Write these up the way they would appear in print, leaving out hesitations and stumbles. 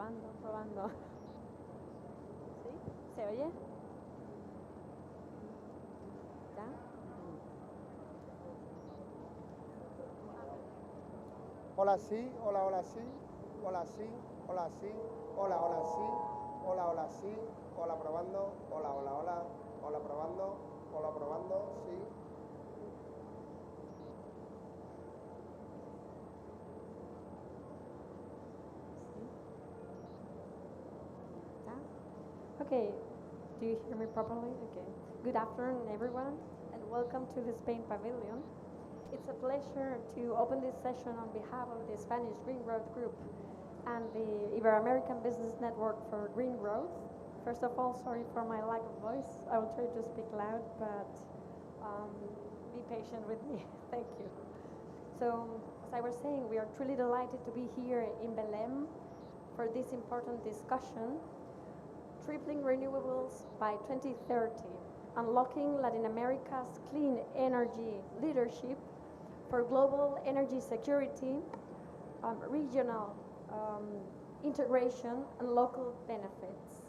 Probando, probando. ¿Sí? ¿Se oye? ¿Ya? Hola, sí, hola, hola, sí, hola, sí, hola, sí, hola, hola, sí, hola, hola, sí, hola, probando, hola, hola, hola, hola, probando, sí. ¿Ya? Okay, do you hear me properly? Okay. Good afternoon, everyone, and welcome to the Spain Pavilion. It's a pleasure to open this session on behalf of the Spanish Green Growth Group and the Ibero-American Business Network for Green Growth. First of all, sorry for my lack of voice. I will try to speak loud, but be patient with me. Thank you. So, as I was saying, we are truly delighted to be here in Belém for this important discussion, tripling renewables by 2030, unlocking Latin America's clean energy leadership for global energy security, regional integration, and local benefits.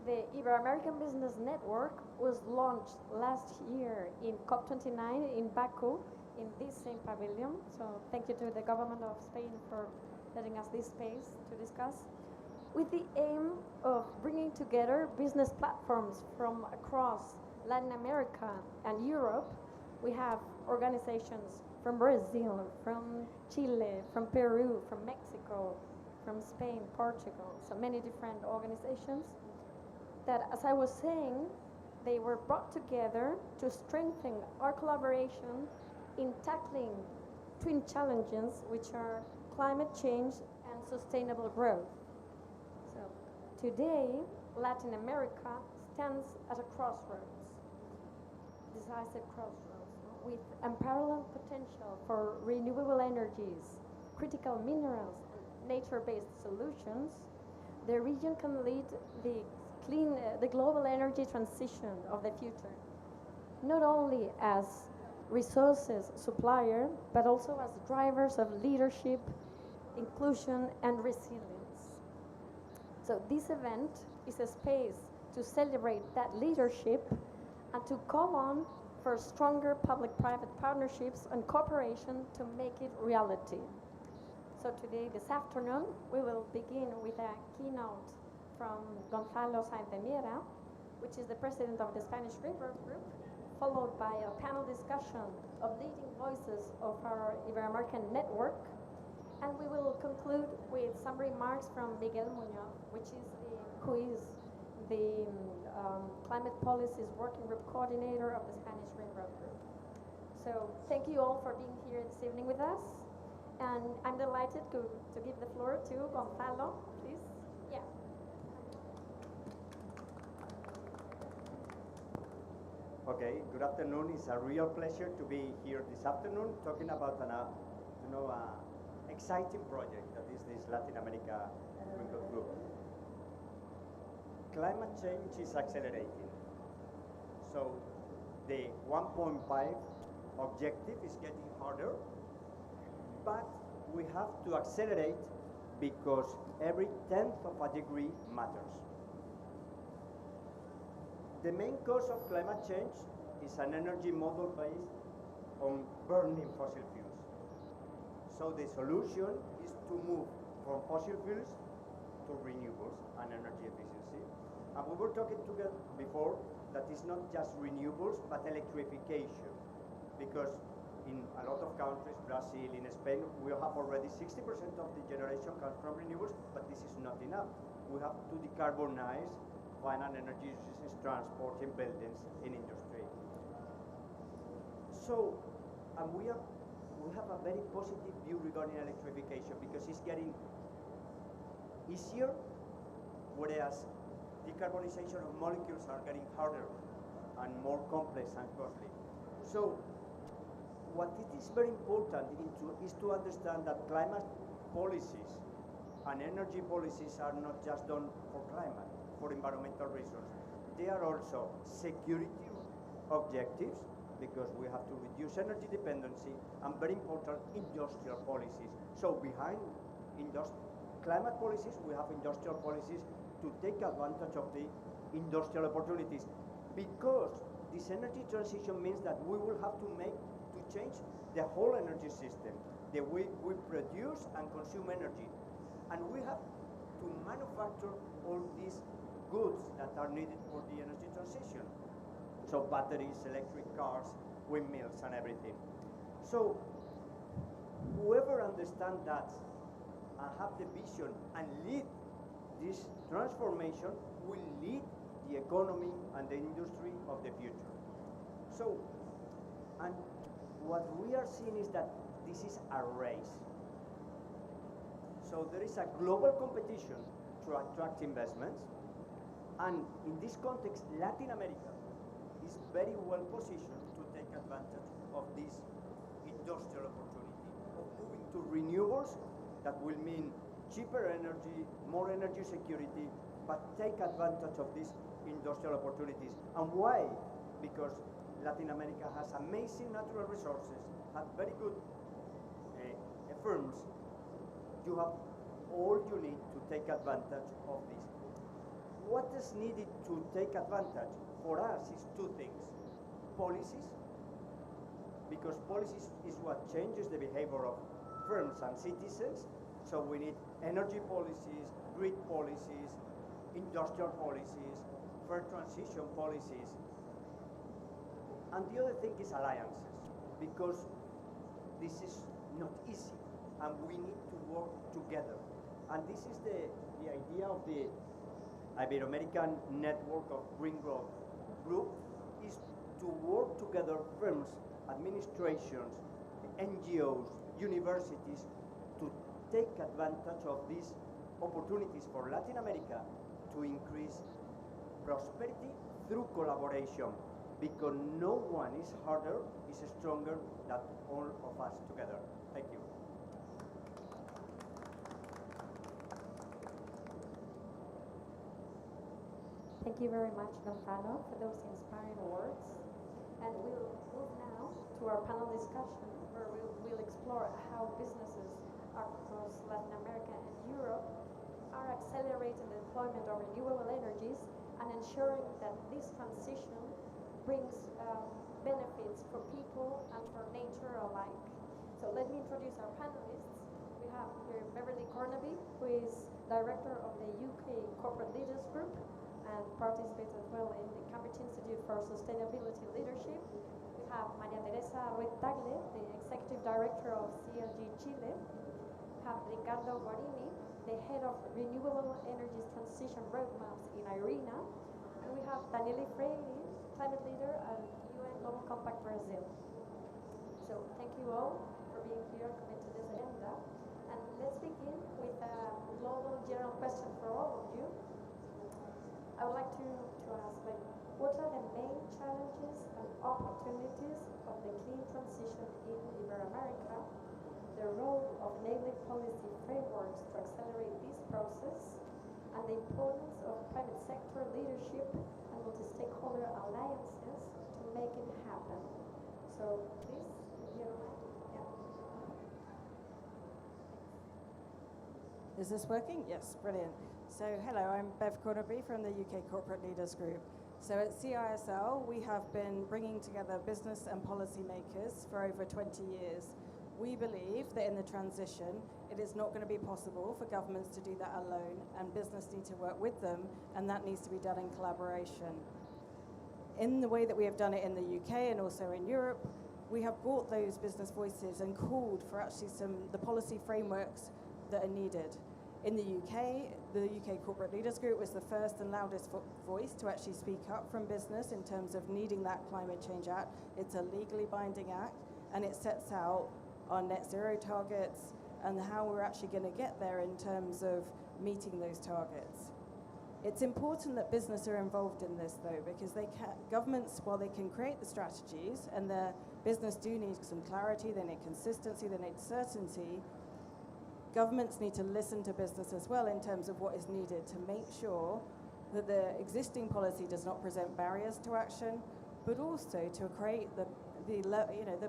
The Ibero-American Business Network was launched last year in COP29 in Baku in this same pavilion. So thank you to the government of Spain for letting us this space to discuss, with the aim of bringing together business platforms from across Latin America and Europe. We have organizations from Brazil, from Chile, from Peru, from Mexico, from Spain, Portugal, so many different organizations that, as I was saying, they were brought together to strengthen our collaboration in tackling twin challenges, which are climate change and sustainable growth. So today, Latin America stands at a crossroads, decisive crossroads, with unparalleled potential for renewable energies, critical minerals, and nature-based solutions. The region can lead the global energy transition of the future, not only as resources supplier, but also as drivers of leadership, inclusion, and resilience. So this event is a space to celebrate that leadership and to call on for stronger public-private partnerships and cooperation to make it reality. So today, this afternoon, we will begin with a keynote from Gonzalo Sainz de Miera, which is the president of the Spanish Green Growth Group, followed by a panel discussion of leading voices of our Ibero-American network. And we will conclude with some remarks from Miguel Muñoz, who is the Climate Policies Working Group Coordinator of the Spanish Green Growth Group. So thank you all for being here this evening with us. And I'm delighted to give the floor to Gonzalo, please. Yeah. Okay, good afternoon. It's a real pleasure to be here this afternoon talking about an exciting project that is this Latin America Green Growth Group. Climate change is accelerating. So the 1.5 objective is getting harder, but we have to accelerate because every tenth of a degree matters. The main cause of climate change is an energy model based on burning fossil fuels. So the solution is to move from fossil fuels to renewables and energy efficiency. And we were talking together before that it's not just renewables but electrification, because in a lot of countries, Brazil, in Spain, we have already 60% of the generation comes from renewables, but this is not enough. We have to decarbonize finance, energy uses, transport, in buildings, in industry. So, and we have a very positive view regarding electrification because it's getting easier, whereas decarbonization of molecules are getting harder and more complex and costly. So, what it is very important is to understand that climate policies and energy policies are not just done for climate, for environmental reasons. They are also security objectives, because we have to reduce energy dependency, and very important industrial policies. So behind climate policies, we have industrial policies to take advantage of the industrial opportunities, because this energy transition means that we will have to change the whole energy system, the way we produce and consume energy, and we have to manufacture all these goods that are needed for the energy transition. So batteries, electric cars, windmills, and everything. So whoever understands that and have the vision and lead this transformation will lead the economy and the industry of the future. So, and what we are seeing is that this is a race. So there is a global competition to attract investments, and in this context, Latin America is very well positioned to take advantage of this industrial opportunity of moving to renewables. That will mean cheaper energy, more energy security, but take advantage of these industrial opportunities. And why? Because Latin America has amazing natural resources, has very good firms. You have all you need to take advantage of this. What is needed to take advantage for us is two things. Policies, because policies is what changes the behavior of firms and citizens. So we need energy policies, grid policies, industrial policies, fair transition policies. And the other thing is alliances, because this is not easy and we need to work together. And this is the idea of the Ibero-American Network of Green Growth Group, is to work together, firms, administrations, NGOs, universities, to take advantage of these opportunities for Latin America to increase prosperity through collaboration, because no one is harder, is stronger than all of us together. Thank you. Thank you very much, Gonzalo, for those inspiring words. And we'll move now to our panel discussion, where we'll explore how businesses across Latin America and Europe are accelerating the deployment of renewable energies and ensuring that this transition brings benefits for people and for nature alike. So let me introduce our panelists. We have here Beverly Cornaby, who is Director of the UK Corporate Leaders Group and participates as well in the Cambridge Institute for Sustainability Leadership. We have Maria Teresa Ruiz Tagle, the Executive Director of CLG Chile. We have Ricardo Guarini, the Head of Renewable Energies Transition Roadmaps in IRENA. And we have Daniele Freire, Climate Leader at UN Global Compact Brazil. So thank you all for being here, coming to this agenda. And let's begin with a global general question for all of you. I would like to ask, what are the main challenges and opportunities of the clean transition in Ibero-America, the role of enabling policy frameworks to accelerate this process, and the importance of private sector leadership and multi-stakeholder alliances to make it happen? So please, if you don't mind. Yeah. Is this working? Yes, brilliant. So hello, I'm Bev Cornaby from the UK Corporate Leaders Group. So at CISL, we have been bringing together business and policymakers for over 20 years. We believe that in the transition, it is not going to be possible for governments to do that alone, and business need to work with them, and that needs to be done in collaboration. In the way that we have done it in the UK and also in Europe, we have brought those business voices and called for actually the policy frameworks that are needed. In the UK Corporate Leaders Group was the first and loudest voice to actually speak up from business in terms of needing that Climate Change Act. It's a legally binding act, and it sets out our net zero targets and how we're actually going to get there in terms of meeting those targets. It's important that business are involved in this, though, because governments, while they can create the strategies, and the business do need some clarity, they need consistency, they need certainty, governments need to listen to business as well in terms of what is needed to make sure that the existing policy does not present barriers to action, but also to create the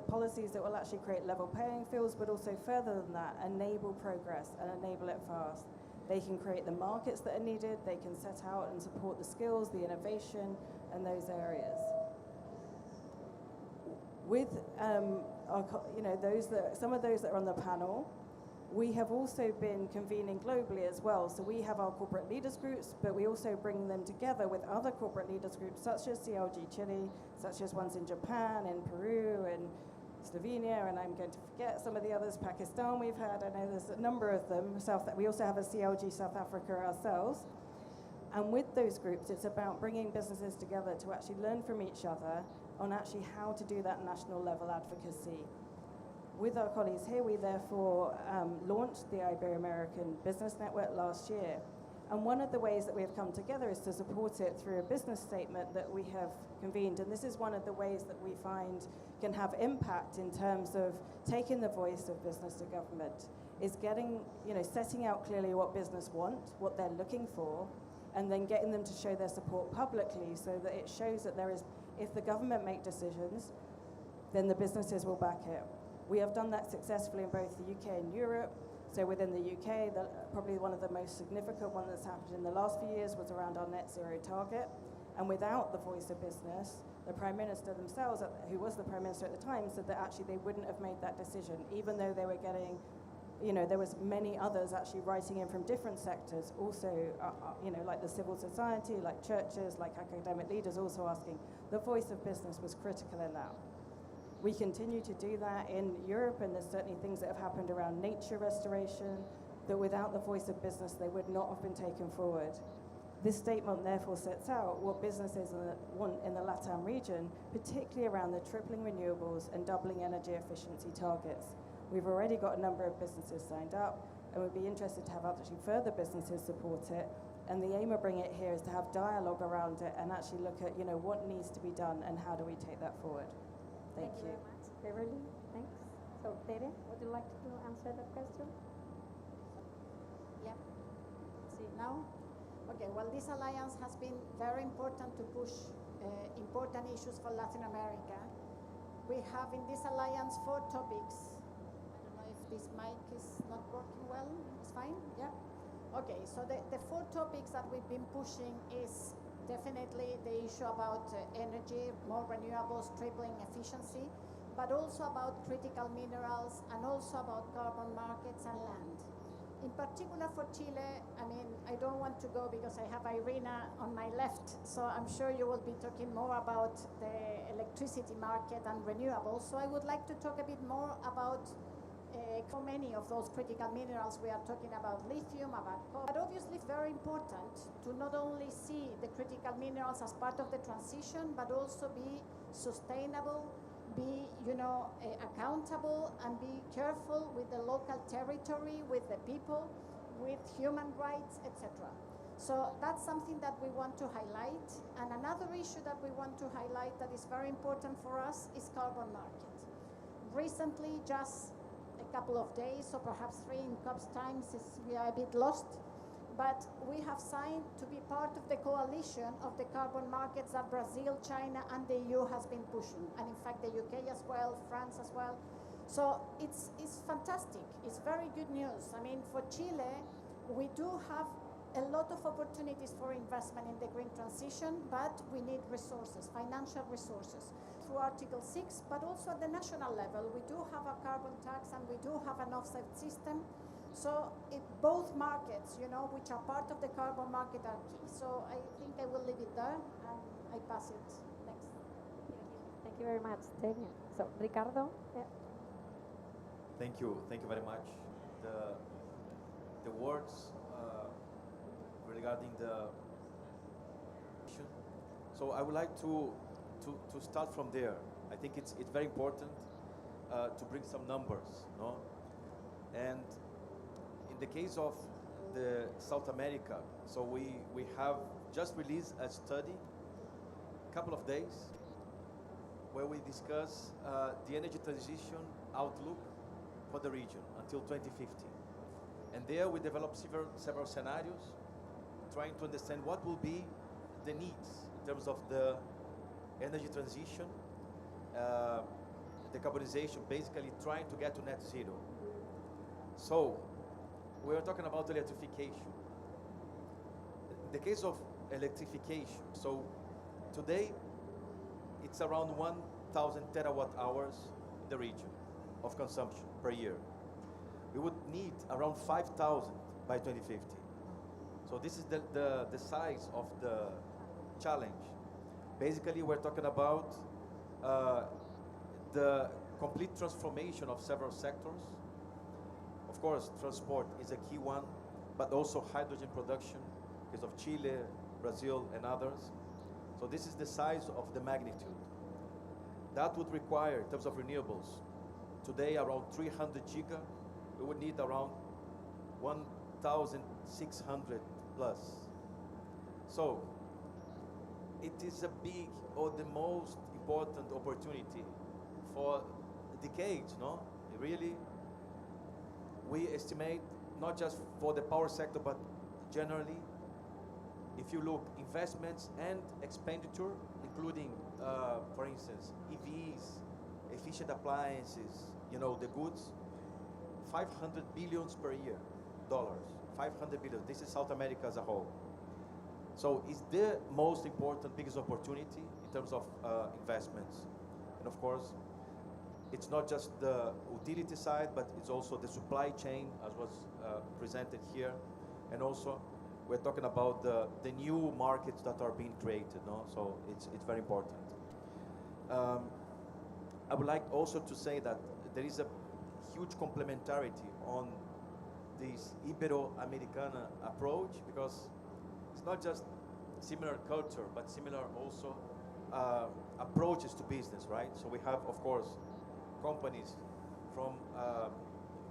policies that will actually create level playing fields, but also further than that, enable progress and enable it fast. They can create the markets that are needed. They can set out and support the skills, the innovation, and those areas. With some of those that are on the panel, we have also been convening globally as well. So we have our corporate leaders groups, but we also bring them together with other corporate leaders groups, such as CLG Chile, such as ones in Japan, in Peru, and Slovenia, and I'm going to forget some of the others. Pakistan we've had, I know there's a number of them. We also have a CLG South Africa ourselves. And with those groups, it's about bringing businesses together to actually learn from each other on actually how to do that national level advocacy. With our colleagues here, we therefore launched the Ibero-American Business Network last year. And one of the ways that we have come together is to support it through a business statement that we have convened. And this is one of the ways that we find can have impact in terms of taking the voice of business to government, is setting out clearly what business want, what they're looking for, and then getting them to show their support publicly so that it shows that if the government make decisions, then the businesses will back it. We have done that successfully in both the UK and Europe. So within the UK, probably one of the most significant one that's happened in the last few years was around our net zero target. And without the voice of business, the Prime Minister themselves, who was the Prime Minister at the time, said that actually they wouldn't have made that decision, even though they were getting, there was many others actually writing in from different sectors, also, like the civil society, like churches, like academic leaders also asking. The voice of business was critical in that. We continue to do that in Europe, and there's certainly things that have happened around nature restoration that without the voice of business, they would not have been taken forward. This statement therefore sets out what businesses want in the LATAM region, particularly around the tripling renewables and doubling energy efficiency targets. We've already got a number of businesses signed up, and we'd be interested to have actually further businesses support it. And the aim of bringing it here is to have dialogue around it and actually look at, what needs to be done and how do we take that forward. Thank you. Very much, Beverly. Thanks. So, Tere, would you like to answer that question? Yeah. See now? Okay, well, this alliance has been very important to push important issues for Latin America. We have in this alliance 4 topics. I don't know if this mic is not working well. It's fine? Yeah? Okay, so the 4 topics that we've been pushing is definitely the issue about energy, more renewables, tripling efficiency, but also about critical minerals and also about carbon markets and land. In particular for Chile, I don't want to go because I have Irina on my left, so I'm sure you will be talking more about the electricity market and renewables. So I would like to talk a bit more about how many of those critical minerals we are talking about lithium, about copper. But obviously it's very important to not only see the critical minerals as part of the transition, but also be sustainable, be accountable, and be careful with the local territory, with the people, with human rights, etc. So that's something that we want to highlight. And another issue that we want to highlight that is very important for us is carbon market. Recently, just a couple of days, or perhaps 3 in COP's time, since we are a bit lost, but we have signed to be part of the coalition of the carbon markets that Brazil, China, and the EU has been pushing, and in fact the UK as well, France as well. So it's fantastic. It's very good news. For Chile, we do have a lot of opportunities for investment in the green transition, but we need resources, financial resources, through Article 6, but also at the national level. We do have a carbon tax and we do have an offset system. So both markets, which are part of the carbon market are key. So I think I will leave it there and I pass it next. Thank you very much, Tania. So, Ricardo? Yeah. Thank you very much. The words regarding the so I would like to start from there. I think it's very important to bring some numbers, no? And in the case of the South America, so we have just released a study, a couple of days, where we discuss the energy transition outlook for the region until 2050. And there we developed several scenarios, trying to understand what will be the needs in terms of the energy transition, decarbonization, basically trying to get to net zero. So we are talking about electrification. the case of electrification, so today it's around 1,000 terawatt hours in the region of consumption per year. We would need around 5,000 by 2050. So this is the size of the challenge. Basically, we're talking about the complete transformation of several sectors. Of course, transport is a key one, but also hydrogen production, because of Chile, Brazil, and others. So this is the size of the magnitude. That would require, in terms of renewables, today around 300 giga. We would need around 1,600 plus. So it is a big, or the most important opportunity for decades, no? Really, we estimate, not just for the power sector, but generally, if you look investments and expenditure, including, for instance, EVs, efficient appliances, you know, the goods, 500 billions per year, dollars, 500 billion. This is South America as a whole. So it's the most important, biggest opportunity in terms of investments. And of course, it's not just the utility side, but it's also the supply chain, as was presented here. And also, we're talking about the new markets that are being created, no? So it's very important. I would like also to say that there is a huge complementarity on this Ibero-Americana approach, because it's not just similar culture, but similar also approaches to business, right? So we have, of course, companies from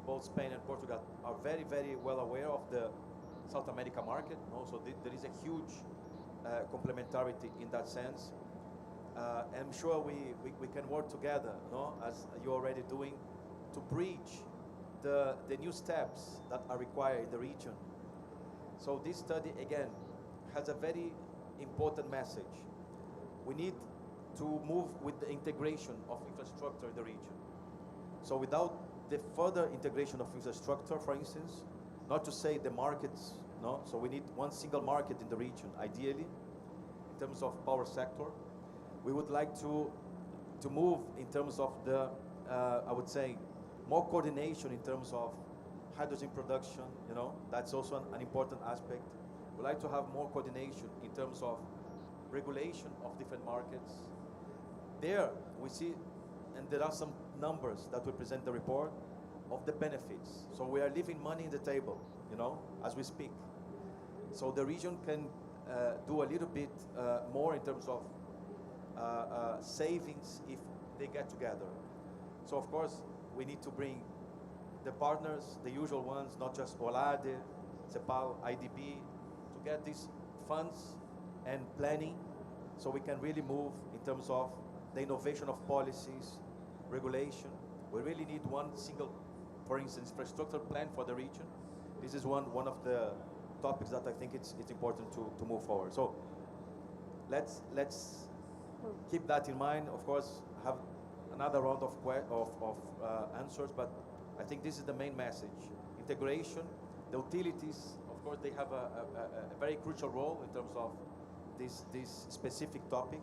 both Spain and Portugal are very, very well aware of the South America market. Also, there is a huge complementarity in that sense. I'm sure we can work together, no, as you're already doing, to bridge the new steps that are required in the region. So this study, again, has a very important message. We need to move with the integration of infrastructure in the region. So without the further integration of infrastructure, for instance, not to say the markets, no, so we need one single market in the region, ideally, in terms of power sector. We would like to move in terms of the, I would say, more coordination in terms of hydrogen production, you know, that's also an important aspect. We'd like to have more coordination in terms of regulation of different markets. There we see, and there are some numbers that we present in the report of the benefits. So we are leaving money on the table, you know, as we speak. So the region can do a little bit more in terms of savings if they get together. So of course, we need to bring the partners, the usual ones, not just OLADE, CEPAL, IDB, to get these funds and planning so we can really move in terms of the innovation of policies, regulation. We really need one single, for instance, infrastructure plan for the region. This is one of the topics that I think it's important to move forward. So let's keep that in mind. Of course, have another round of answers, but I think this is the main message. Integration, the utilities, of course, they have a very crucial role in terms of this specific topic.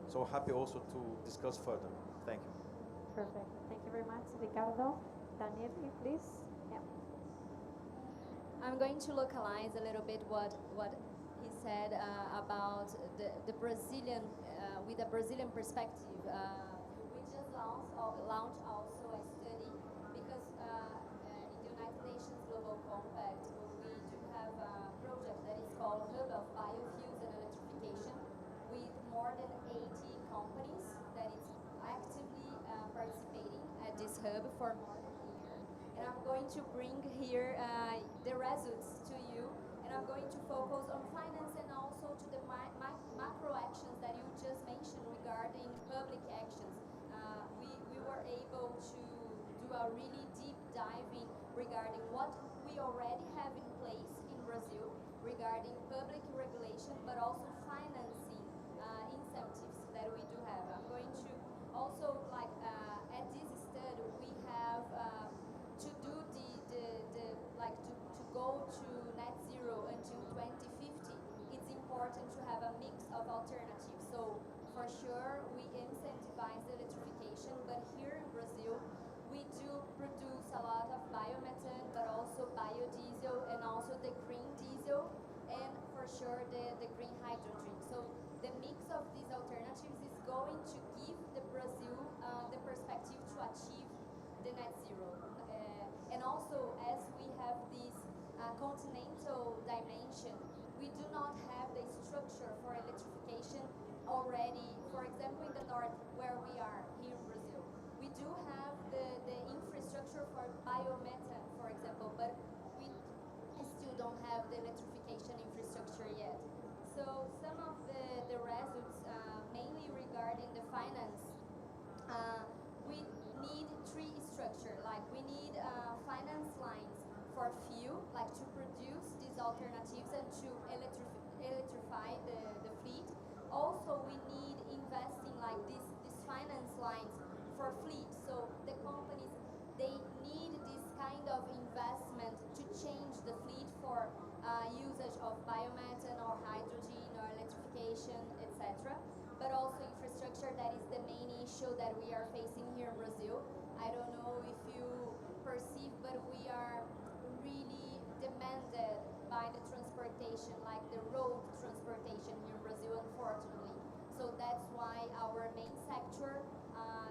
So happy also to discuss further. Thank you. Perfect. Thank you very much, Ricardo. Daniel, please. Yeah. I'm going to localize a little bit what he said about the Brazilian, with a Brazilian perspective. We just launched also a study because in the United Nations Global Compact we do have a project that is called Hub of Biofuels and Electrification with more than 80 companies that is actively participating at this hub for more than a year. And I'm going to bring here the results to you, and I'm going to focus on finance and also to the macro actions that you just mentioned regarding public actions. We were able to do a really deep diving regarding what we already have in place in Brazil regarding public regulation, but also financing incentives that we do have. I'm going to also, like, at this study, we have to do to go to net zero until 2050. It's of alternatives. So for sure, we incentivize the electrification, but here in Brazil, we do produce a lot of biomethane, but also biodiesel and also the green diesel, and for sure the green hydrogen. So the mix of these alternatives is going to give the Brazil the perspective to achieve the net zero. And also, as we have this continental dimension, we do not have the structure for electrification already, for example, in the north where we are here in Brazil. We do have the infrastructure for biomethane, for example, but we still don't have the electrification infrastructure yet. So some of the results, mainly regarding the finance, we need three structure, like we need finance lines for fuel, like to produce these alternatives and to electrify the fleet. Also, we need investing like these finance lines for fleet. So the companies, they need this kind of investment to change the fleet for usage of biomethane or hydrogen or electrification, etc. But also infrastructure, that is the main issue that we are facing here in Brazil. I don't know if you perceive, but we are really demanded by the transportation, like the road transportation here in Brazil, unfortunately. So that's why our main sector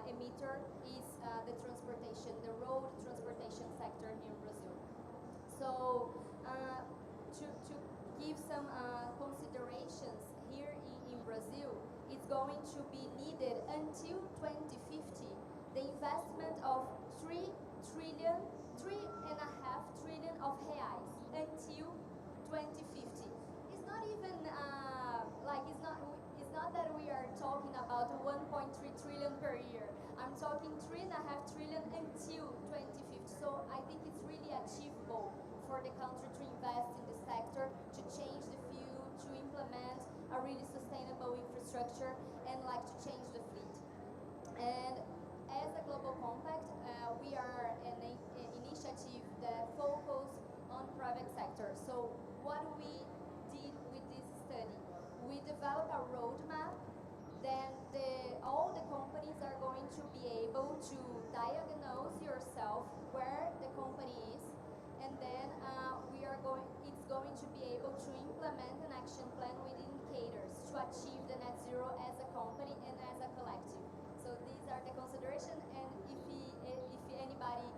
emitter is the transportation, the road transportation sector here in Brazil. So to give some considerations here in Brazil, it's going to be needed until 2050 the investment of 3.5 trillion of reais until 2050. It's not even it's not that we are talking about 1.3 trillion per year. I'm talking 3.5 trillion until 2050. So I think it's really achievable for the country to invest in the sector, to change the fuel, to implement a really sustainable infrastructure, and like to change the fleet. And as a global compact, we are an initiative that focuses on private sector. So what we did with this study, we developed a roadmap. Then all the companies are going to be able to diagnose yourself where the company is, and then it's going to be able to implement an action plan with indicators to achieve the net zero as a company and as a collective. So these are the considerations, and if anybody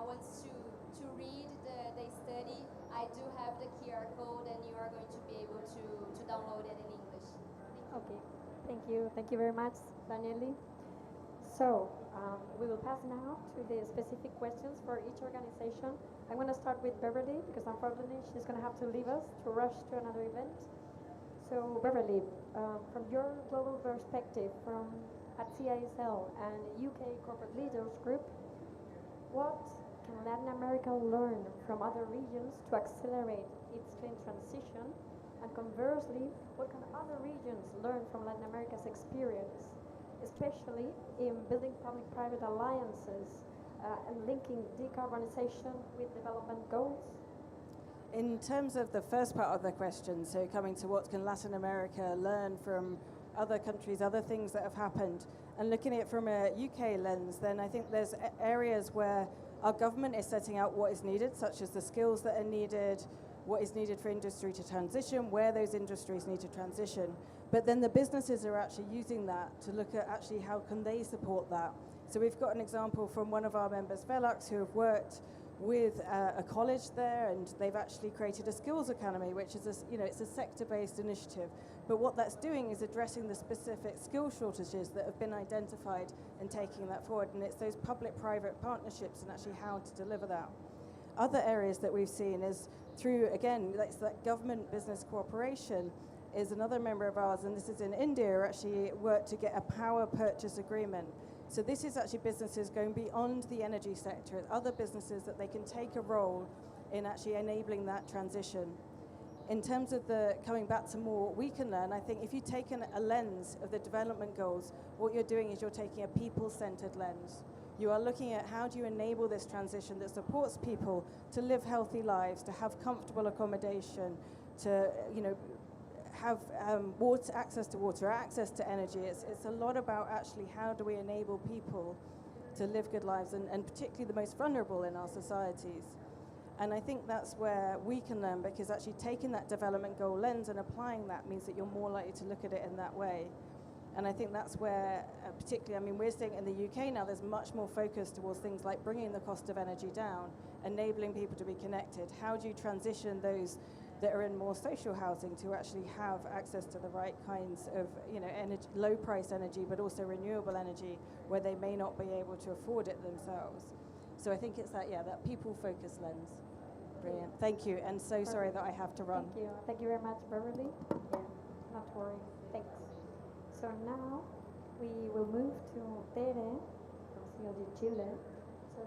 wants to read the study, I do have the QR code, and you are going to be able to download it in English. Okay, thank you. Thank you very much, Daniele. So we will pass now to the specific questions for each organization. I'm going to start with Beverly because unfortunately she's going to have to leave us to rush to another event. So Beverly, from your global perspective, from at CISL and UK Corporate Leaders Group, what can Latin America learn from other regions to accelerate its clean transition? And conversely, what can other regions learn from Latin America's experience, especially in building public-private alliances and linking decarbonization with development goals? In terms of the first part of the question, so coming to what can Latin America learn from other countries, other things that have happened, and looking at it from a UK lens, then I think there's areas where our government is setting out what is needed, such as the skills that are needed, what is needed for industry to transition, where those industries need to transition. But then the businesses are actually using that to look at actually how can they support that. So we've got an example from one of our members, Velux, who have worked with a college there, and they've actually created a skills academy, which is it's a sector-based initiative. But what that's doing is addressing the specific skill shortages that have been identified and taking that forward. And it's those public-private partnerships and actually how to deliver that. Other areas that we've seen is through, again, that's that government business cooperation is another member of ours, and this is in India, actually worked to get a power purchase agreement. So this is actually businesses going beyond the energy sector, other businesses that they can take a role in actually enabling that transition. In terms of the coming back to more we can learn, I think if you take a lens of the development goals, what you're doing is you're taking a people-centered lens. You are looking at how do you enable this transition that supports people to live healthy lives, to have comfortable accommodation, to have water, access to water, access to energy. It's a lot about actually how do we enable people to live good lives, and particularly the most vulnerable in our societies. And I think that's where we can learn, because actually taking that development goal lens and applying that means that you're more likely to look at it in that way. And I think that's where, particularly, I mean, we're seeing in the UK now, there's much more focus towards things like bringing the cost of energy down, enabling people to be connected. How do you transition those that are in more social housing to actually have access to the right kinds of, you know, energy, low price energy, but also renewable energy where they may not be able to afford it themselves. So I think it's that, yeah, that people focused lens. Brilliant. Thank you. And so sorry that I have to run. Thank you. Thank you very much, Beverly. Yeah, not to worry. Thanks. So now we will move to Tere from CLG Chile. So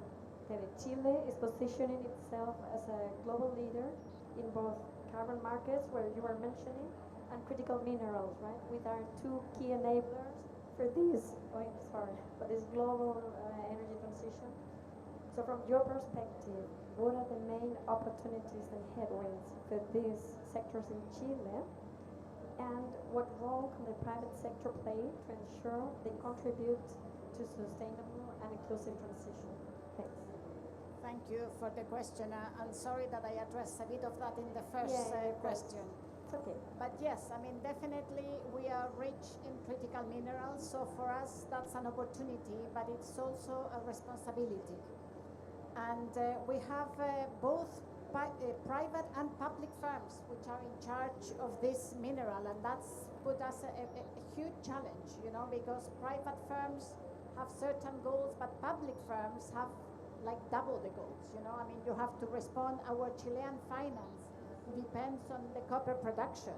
Tere, Chile is positioning itself as a global leader in both carbon markets, where you were mentioning, and critical minerals, right? With our two key enablers for this, for this global energy transition. So from your perspective, what are the main opportunities and headwinds for these sectors in Chile? And what role can the private sector play to ensure they contribute to sustainable and inclusive transition? Thanks. Thank you for the question. I'm sorry that I addressed a bit of that in the first question. It's okay. But yes, I mean, definitely we are rich in critical minerals, so for us that's an opportunity, but it's also a responsibility. And we have both private and public firms which are in charge of this mineral, and that's put us a huge challenge, you know, because private firms have certain goals, but public firms have like double the goals, you know. I mean, you have to respond. Our Chilean finance depends on the copper production,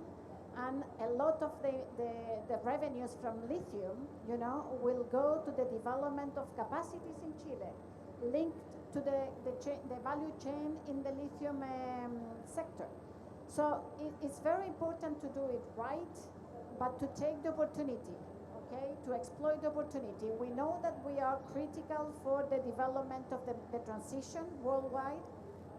and a lot of the revenues from lithium, you know, will go to the development of capacities in Chile linked to the value chain in the lithium sector. So it's very important to do it right, but to take the opportunity, okay, to exploit the opportunity. We know that we are critical for the development of the transition worldwide,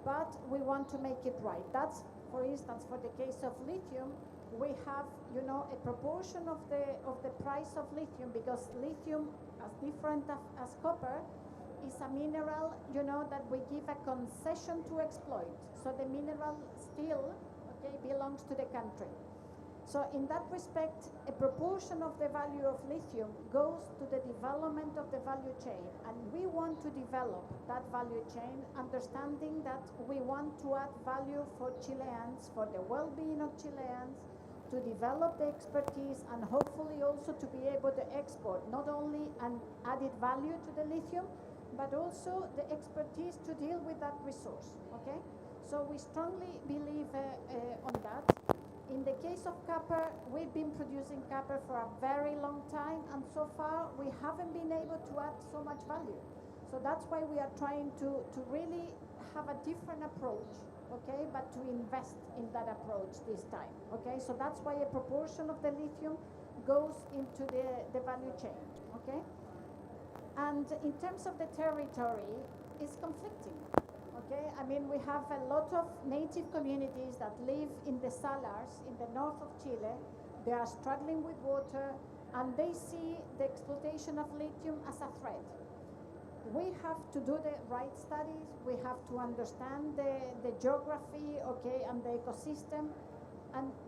but we want to make it right. That's, for instance, for the case of lithium, we have, you know, a proportion of the price of lithium, because lithium, as different as copper, is a mineral, you know, that we give a concession to exploit. So the mineral still, okay, belongs to the country. So in that respect, a proportion of the value of lithium goes to the development of the value chain. And we want to develop that value chain, understanding that we want to add value for Chileans, for the well-being of Chileans, to develop the expertise, and hopefully also to be able to export not only an added value to the lithium, but also the expertise to deal with that resource, okay? So we strongly believe on that. In the case of copper, we've been producing copper for a very long time, and so far we haven't been able to add so much value. So that's why we are trying to really have a different approach, okay, but to invest in that approach this time, okay? So that's why a proportion of the lithium goes into the value chain, okay? And in terms of the territory, it's conflicting, okay? I mean, we have a lot of native communities that live in the salars in the north of Chile. They are struggling with water, and they see the exploitation of lithium as a threat. We have to do the right studies. We have to understand the geography, okay, and the ecosystem,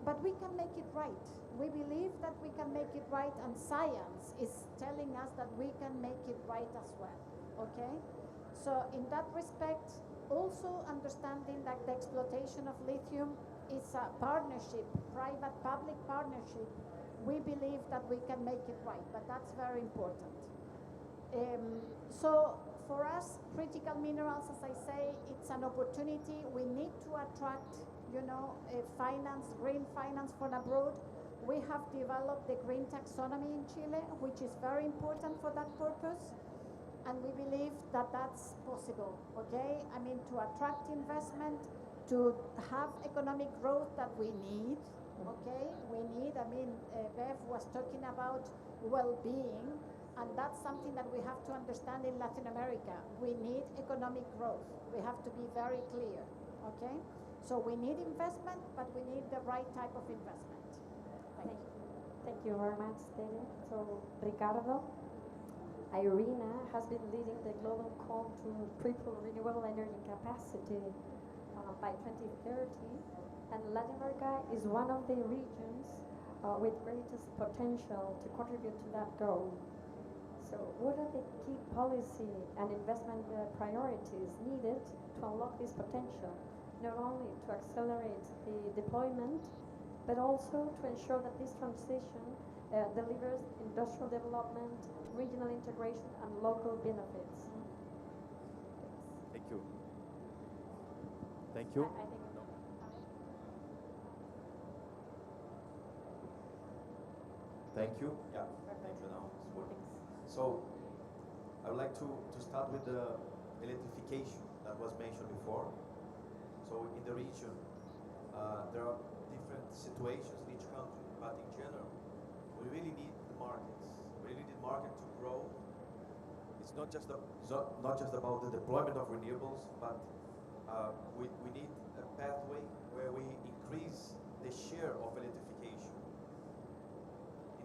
but we can make it right. We believe that we can make it right, and science is telling us that we can make it right as well, okay? So in that respect, also understanding that the exploitation of lithium is a partnership, private-public partnership, we believe that we can make it right, but that's very important. So for us, critical minerals, as I say, it's an opportunity. We need to attract, you know, green finance from abroad. We have developed the green taxonomy in Chile, which is very important for that purpose. And we believe that that's possible, okay? I mean, to attract investment, to have economic growth that we need, okay? Bev was talking about well-being, and that's something that we have to understand in Latin America. We need economic growth. We have to be very clear, okay? So we need investment, but we need the right type of investment. Thank you very much, David. So, Ricardo, Irina has been leading the global call to triple renewable energy capacity by 2030, and Latin America is one of the regions with greatest potential to contribute to that goal. So, what are the key policy and investment priorities needed to unlock this potential, not only to accelerate the deployment, but also to ensure that this transition delivers industrial development, regional integration, and local benefits? Thank you. Thank you. I think Thank you. Yeah, thank you now. It's working. So, I would like to start with the electrification that was mentioned before. So, in the region, there are different situations in each country, but in general, we really need the markets. We really need the market to grow. It's not just about the deployment of renewables, but we need a pathway where we increase the share of electrification.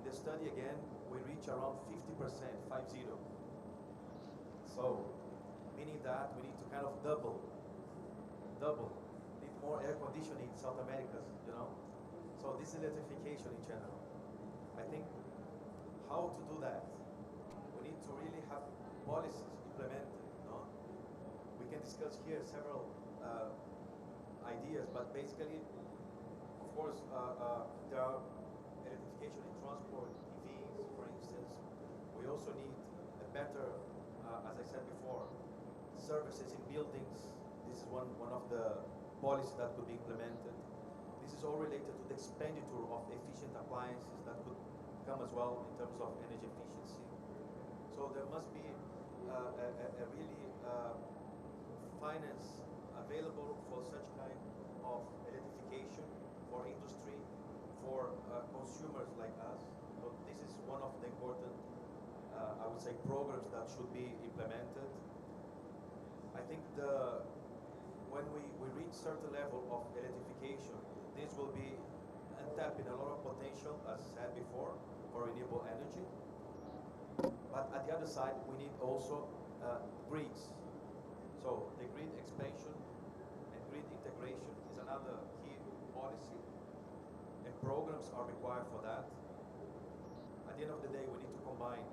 In the study again, we reach around 50%, 50. So, meaning that we need to kind of double, need more air conditioning in South America, you know? So this is electrification in general. I think how to do that, we need to really have policies implemented, no? We can discuss here several ideas, but basically, of course, there are electrification in transport, EVs, for instance. We also need a better, as I said before, services in buildings. This is one of the policies that could be implemented. This is all related to the expenditure of efficient appliances that could come as well in terms of energy efficiency. So there must be a really finance available for such kind of electrification, for industry, for consumers like us. So this is one of the important, I would say, programs that should be implemented. I think when we reach certain level of electrification, this will be untapping a lot of potential, as said before, for renewable energy. But at the other side, we need also grids. So the grid expansion and grid integration is another key policy, and programs are required for that. At the end of the day, we need to combine,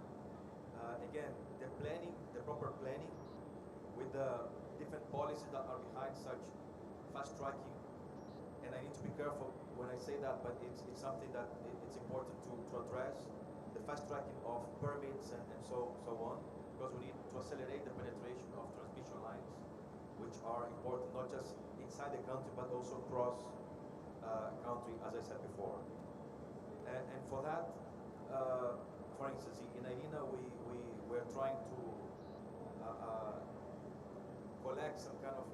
again, the planning, the proper planning, with the different policies that are behind such fast tracking. And I need to be careful when I say that, but it's something that it's important to address, the fast tracking of permits and so on, because we need to accelerate the penetration of transmission lines, which are important not just inside the country, but also across country, as I said before. And for that, for instance, in Irina, we're trying to collect some kind of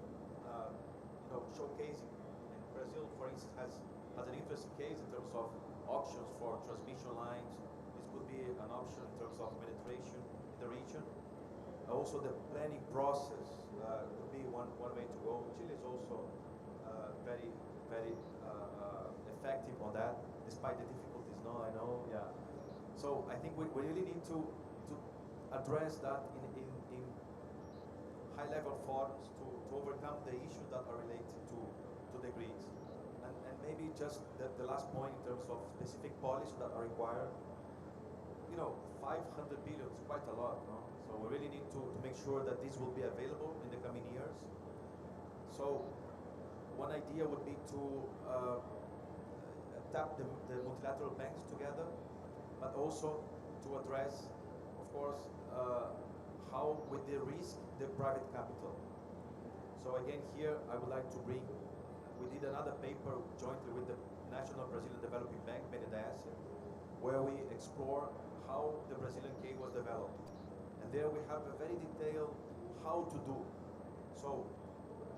showcasing. And Brazil, for instance, has an interesting case in terms of auctions for transmission lines. This could be an option in terms of penetration in the region. Also, the planning process could be one way to go. Chile is also very effective on that, despite the difficulties. No, I know, yeah. So I think we really need to address that in high-level forums to overcome the issues that are related to the grids. And maybe just the last point in terms of specific policies that are required. 500 billion is quite a lot, no? So we really need to make sure that this will be available in the coming years. So one idea would be to tap the multilateral banks together, but also to address, of course, how with the risk, the private capital. So again, here I would like to bring, we did another paper jointly with the National Brazilian Developing Bank, BNDES, where we explore how the Brazilian case was developed. And there we have a very detailed how to do. So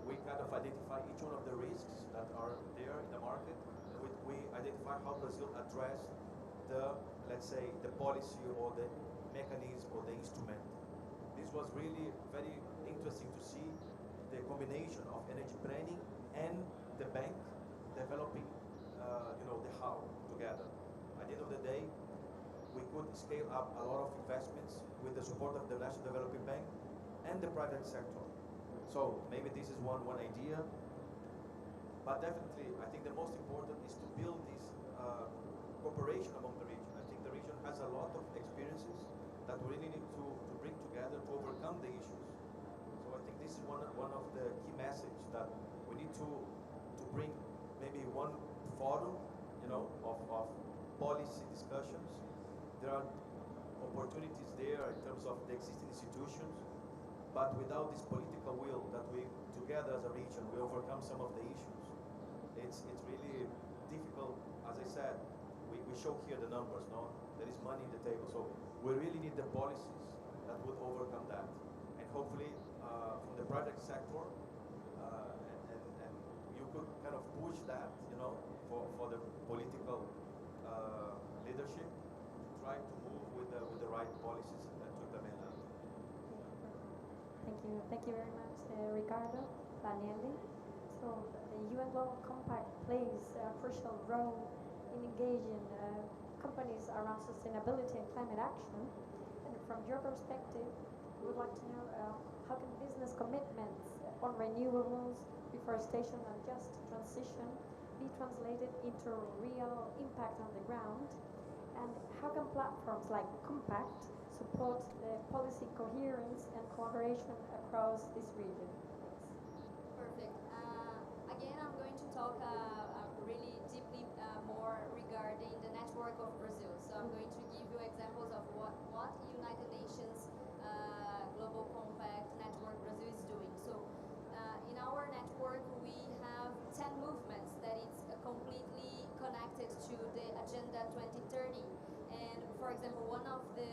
we kind of identify each one of the risks that are there in the market, and we identify how Brazil addressed the, let's say, the policy or the mechanism or the instrument. This was really very interesting to see the combination of energy planning and the bank developing, the how together. I at the end of the day, we could scale up a lot of investments with the support of the National Development Bank and the private sector. So maybe this is one idea, but definitely I think the most important is to build this cooperation among the region. I think the region has a lot of experiences that we really need to bring together to overcome the issues. So I think this is one of the key messages that we need to bring maybe one forum, of policy discussions. There are opportunities there in terms of the existing institutions, but without this political will that we together as a region we overcome some of the issues, it's really difficult. As I said, we show here the numbers, no? There is money in the table, so we really need the policies that would overcome that, and hopefully from the private sector, and you could kind of push that, for the political leadership to try to move with the right policies and to implement that. Thank you very much, Ricardo, Daniele. So the UN Global Compact plays a crucial role in engaging companies around sustainability and climate action. And from your perspective, we would like to know how can business commitments on renewables, reforestation, and just transition be translated into real impact on the ground? And how can platforms like Compact support the policy coherence and collaboration across this region? Perfect. Again, I'm going to talk really deeply more regarding the network of Brazil. So I'm going to give you examples of what United Nations Global Compact Network Brazil is doing. So in our network, we have 10 movements that is completely connected to the Agenda 2030. And for example, one of the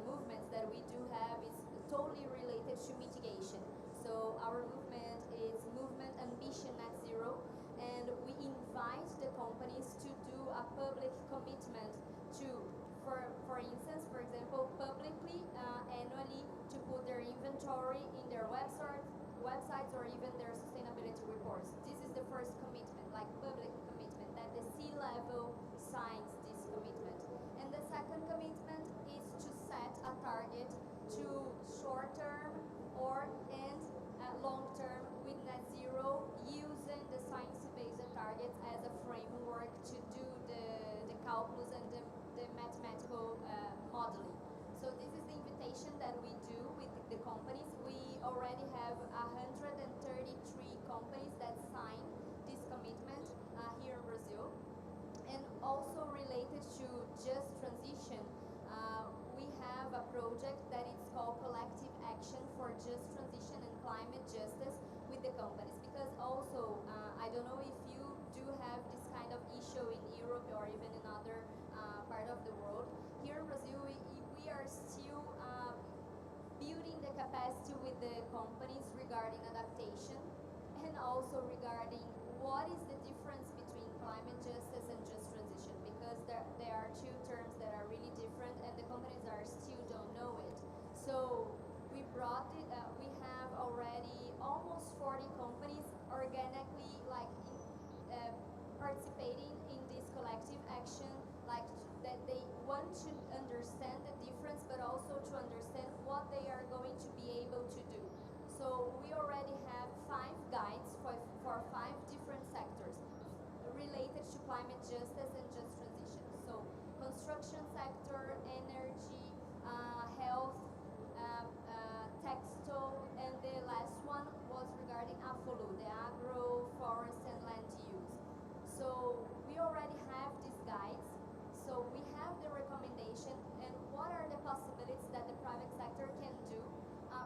movements that we do have is totally related to mitigation. So our movement is Movement Ambition Net Zero, and we invite the companies to do a public commitment to, for instance, for example, publicly, annually, to put their inventory in their websites or even their sustainability reports. This is the first commitment, like public commitment, that the C-level signs this commitment. And the second commitment is to set a target to short-term and long-term with net zero, using the science-based targets as a framework to do the calculus and the mathematical modeling. So this is the invitation that we do with the companies. We already have 133 companies that sign this commitment here in Brazil. And also related to just transition, we have a project that is called Collective Action for Just Transition and Climate Justice with the companies. Because also, I don't know if you do have this kind of issue in Europe or even in other part of the world. Here in Brazil, we are still building the capacity with the companies regarding adaptation and also regarding what is the difference between climate justice and just transition, because there are two terms that are really different and the companies still don't know it. So we brought it, we have already almost 40 companies organically participating in this collective action, like that they want to understand the difference, but also to understand what they are going to be able to do. So we already have 5 guides for 5 different sectors related to climate justice and just transition. So construction sector, energy, health, textile, and the last one was regarding AFOLU, the agro, forest, and land use. So we already have these guides. So we have the recommendation and what are the possibilities that the private sector can do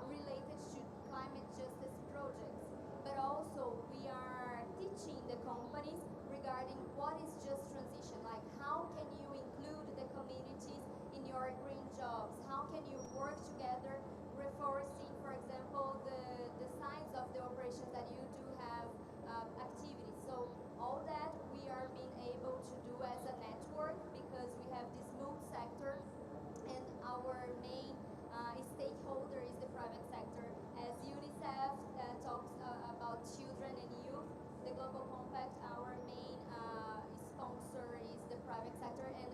related to climate justice projects. But also we are teaching the companies regarding what is just transition, like how can you include the communities in your green jobs, how can you work together, reforesting, for example, the sides of the operations that you do have activities. So all that we are being able to do as a network because we have this multi-sector and our main stakeholder is the private sector. As UNICEF talks about children and youth, the Global Compact, our main sponsor is the private sector, and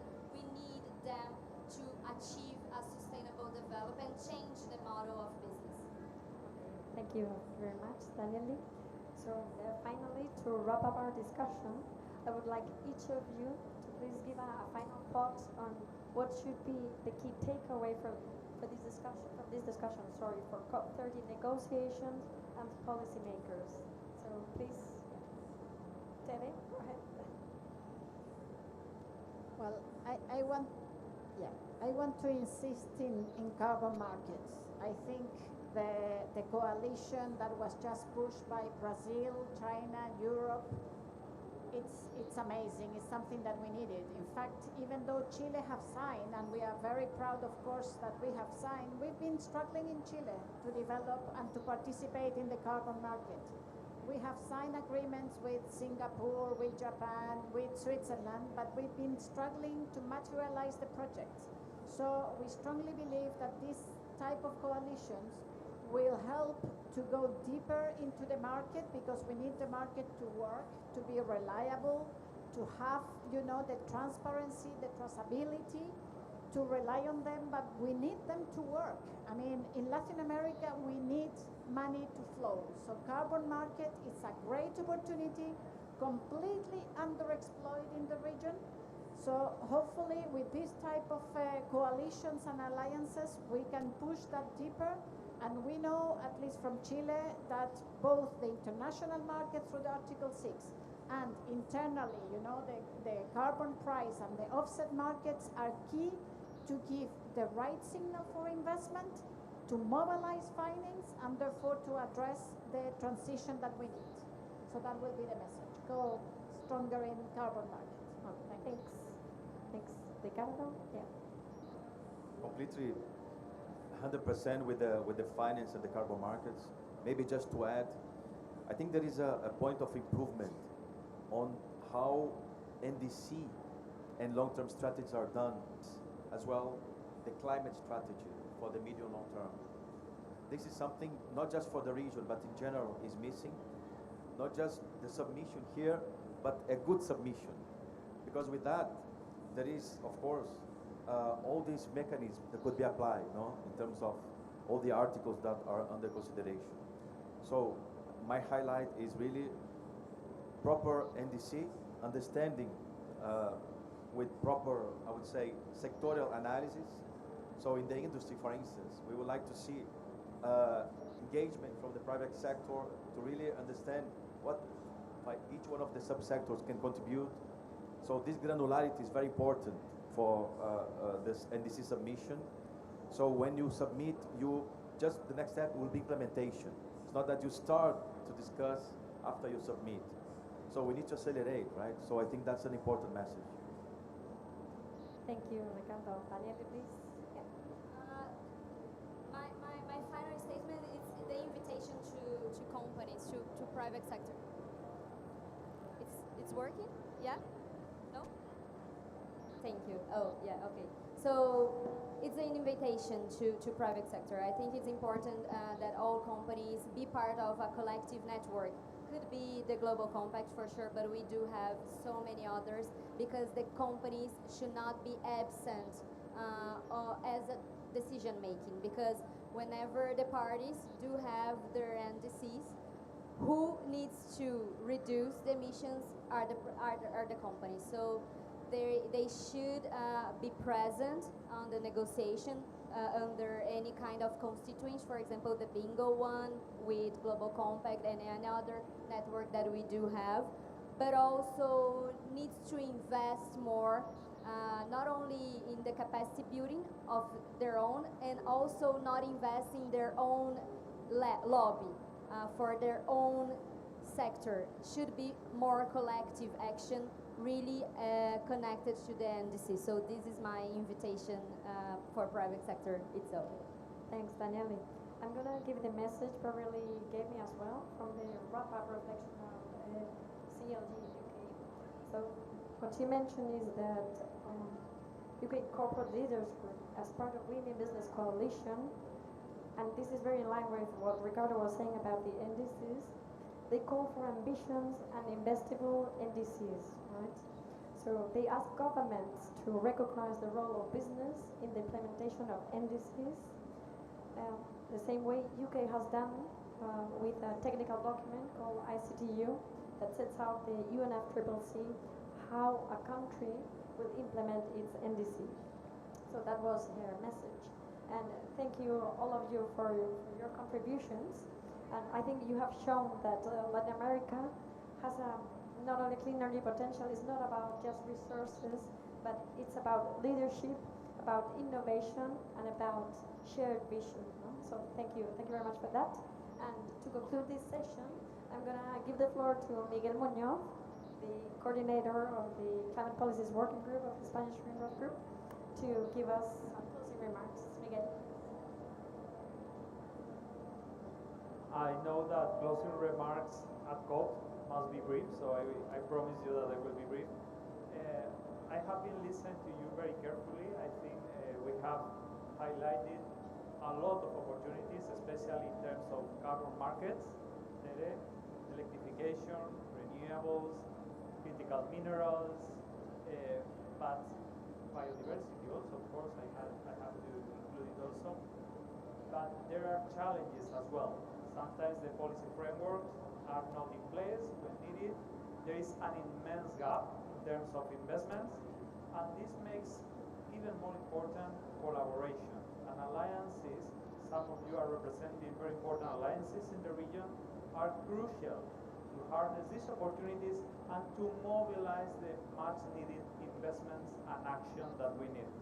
Thank you very much, Danieli. So finally, to wrap up our discussion, I would like each of you to please give a final thought on what should be the key takeaway for this discussion, sorry, for COP30 negotiations and policymakers. So please, Tere, go ahead. Well, I want to insist in carbon markets. I think the coalition that was just pushed by Brazil, China, Europe, it's amazing. It's something that we needed. In fact, even though Chile have signed, and we are very proud, of course, that we have signed, we've been struggling in Chile to develop and to participate in the carbon market. We have signed agreements with Singapore, with Japan, with Switzerland, but we've been struggling to materialize the projects. So we strongly believe that this type of coalitions will help to go deeper into the market, because we need the market to work, to be reliable, to have, the transparency, the traceability, to rely on them, but we need them to work. I mean, in Latin America, we need money to flow. So carbon market is a great opportunity, completely underexploited in the region. So hopefully with this type of coalitions and alliances, we can push that deeper. And we know, at least from Chile, that both the international market through the Article 6 and internally, the carbon price and the offset markets are key to give the right signal for investment, to mobilize finance, and therefore to address the transition that we need. So that will be the message. Go stronger in carbon markets. Oh, Thanks. Thanks. Ricardo? Yeah. Completely 100% with the finance and the carbon markets. Maybe just to add, I think there is a point of improvement on how NDC and long-term strategies are done, as well the climate strategy for the medium long term. This is something not just for the region, but in general is missing. Not just the submission here, but a good submission. Because with that, there is, of course, all these mechanisms that could be applied, in terms of all the articles that are under consideration. So my highlight is really proper NDC, understanding with proper, I would say, sectorial analysis. So in the industry, for instance, we would like to see engagement from the private sector to really understand what each one of the subsectors can contribute. So this granularity is very important for this NDC submission. So when you submit, the next step will be implementation. It's not that you start to discuss after you submit. So we need to accelerate, right? So I think that's an important message. Thank you, Ricardo. Daniel, please. Yeah. My final statement is the invitation to companies, to private sector. It's working? Yeah? No? Thank you. Oh, yeah, okay. So it's an invitation to private sector. I think it's important that all companies be part of a collective network. Could be the Global Compact for sure, but we do have so many others, because the companies should not be absent as a decision making, because whenever the parties do have their NDCs, who needs to reduce the emissions are the companies. So they should be present on the negotiation under any kind of constituents, for example, the bingo one with Global Compact and any other network that we do have, but also needs to invest more, not only in the capacity building of their own, and also not invest in their own lobby for their own sector. Should be more collective action, really connected to the NDC. So this is my invitation for private sector itself. Thanks, Daniele. I'm going to give the message probably gave me as well from the wrap-up reflection of CLG UK. So what she mentioned is that UK Corporate Leaders Group, as part of Women Business Coalition, and this is very in line with what Ricardo was saying about the NDCs, they call for ambitions and investable NDCs, right? So they ask governments to recognize the role of business in the implementation of NDCs, the same way UK has done with a technical document called ICTU that sets out the UNFCCC how a country will implement its NDC. So that was her message. And thank you, all of you, for your contributions. And I think you have shown that Latin America has not only clean energy potential, it's not about just resources, but it's about leadership, about innovation, and about shared vision. No? So thank you very much for that. And to conclude this session, I'm going to give the floor to Miguel Muñoz, the coordinator of the Climate Policies Working Group of the Spanish Green Growth Group, to give us some closing remarks. Miguel. I know that closing remarks at COP must be brief, so I promise you that I will be brief. I have been listening to you very carefully. I think we have highlighted a lot of opportunities, especially in terms of carbon markets, electrification, renewables, critical minerals, but biodiversity also, of course, I have to include it also. But there are challenges as well. Sometimes the policy frameworks are not in place when needed. There is an immense gap in terms of investments, and this makes even more important collaboration. And alliances, some of you are representing very important alliances in the region, are crucial to harness these opportunities and to mobilize the much needed investments and action that we need.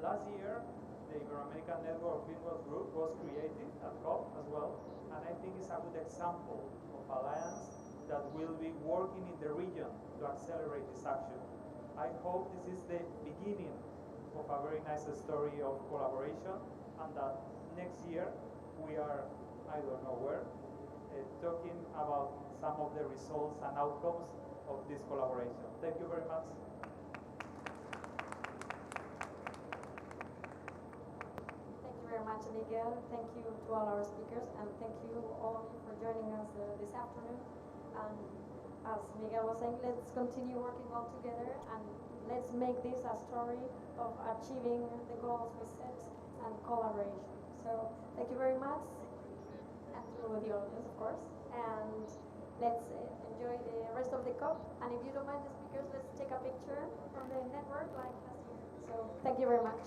Last year, the Ibero-American Network of Green Growth Group was created at COP as well, and I think it's a good example of alliance that will be working in the region to accelerate this action. I hope this is the beginning of a very nice story of collaboration, and that next year we are, I don't know where, talking about some of the results and outcomes of this collaboration. Thank you very much. Thank you very much, Miguel. Thank you to all our speakers, and thank you all of you for joining us this afternoon. And as Miguel was saying, let's continue working all together, and let's make this a story of achieving the goals we set and collaboration. So thank you very much, and to the audience, of course. And let's enjoy the rest of the COP. And if you don't mind the speakers, let's take a picture from the network like last year. So thank you very much.